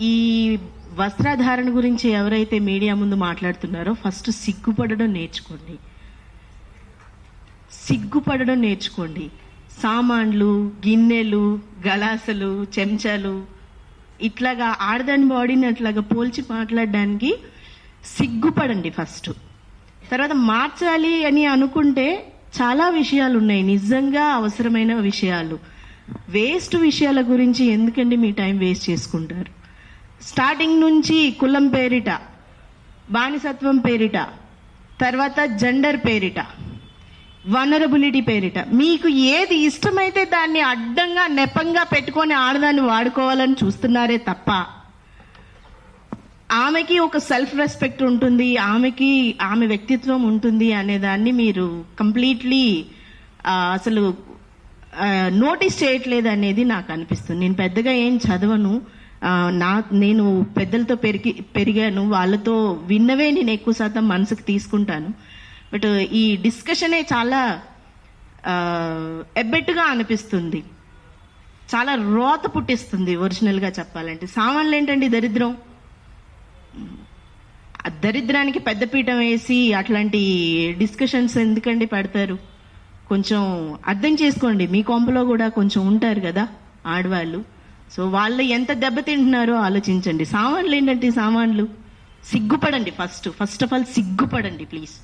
ఈ వస్త్రధారణ గురించి ఎవరైతే మీడియా ముందు మాట్లాడుతున్నారో ఫస్ట్ సిగ్గుపడడం నేర్చుకోండి. సిగ్గుపడడం నేర్చుకోండి. సామాన్లు, గిన్నెలు, గలాసలు, చెంచాలు ఇట్లాగా ఆడదాని బాడీని అట్లాగా పోల్చి మాట్లాడడానికి సిగ్గుపడండి ఫస్ట్. తర్వాత మార్చాలి అని అనుకుంటే చాలా విషయాలు ఉన్నాయి, నిజంగా అవసరమైన విషయాలు. వేస్ట్ విషయాల గురించి ఎందుకండి మీ టైం వేస్ట్ చేసుకుంటారు? స్టార్టింగ్ నుంచి కులం పేరిట, బానిసత్వం పేరిట, తర్వాత జెండర్ పేరిట, వనరబిలిటీ పేరిట మీకు ఏది ఇష్టమైతే దాన్ని అడ్డంగా నెపంగా పెట్టుకొని ఆడదాన్ని వాడుకోవాలని చూస్తున్నారే తప్ప ఆమెకి ఒక సెల్ఫ్ రెస్పెక్ట్ ఉంటుంది, ఆమె వ్యక్తిత్వం ఉంటుంది అనేదాన్ని మీరు కంప్లీట్లీ అసలు నోటీస్ చేయట్లేదు అనేది నాకు అనిపిస్తుంది. నేను పెద్దగా ఏం చదవను, నేను పెద్దలతో పెరిగాను, వాళ్ళతో విన్నవే నేను ఎక్కువ శాతం మనసుకు తీసుకుంటాను. బట్ ఈ డిస్కషనే చాలా ఎబ్బెట్టుగా అనిపిస్తుంది, చాలా రోత పుట్టిస్తుంది. ఒరిజినల్గా చెప్పాలంటే సామాన్లు ఏంటండి దరిద్రం? దరిద్రానికి పెద్దపీఠం వేసి అట్లాంటి డిస్కషన్స్ ఎందుకండి పెడతారు? కొంచెం అర్థం చేసుకోండి. మీ కొంపలో కూడా కొంచెం ఉంటారు కదా ఆడవాళ్ళు, సో వాళ్ళు ఎంత దెబ్బతింటున్నారో ఆలోచించండి. సామాన్లు ఏంటంటే సామాన్లు. సిగ్గుపడండి ఫస్ట్ ఆఫ్ ఆల్, సిగ్గుపడండి ప్లీజ్.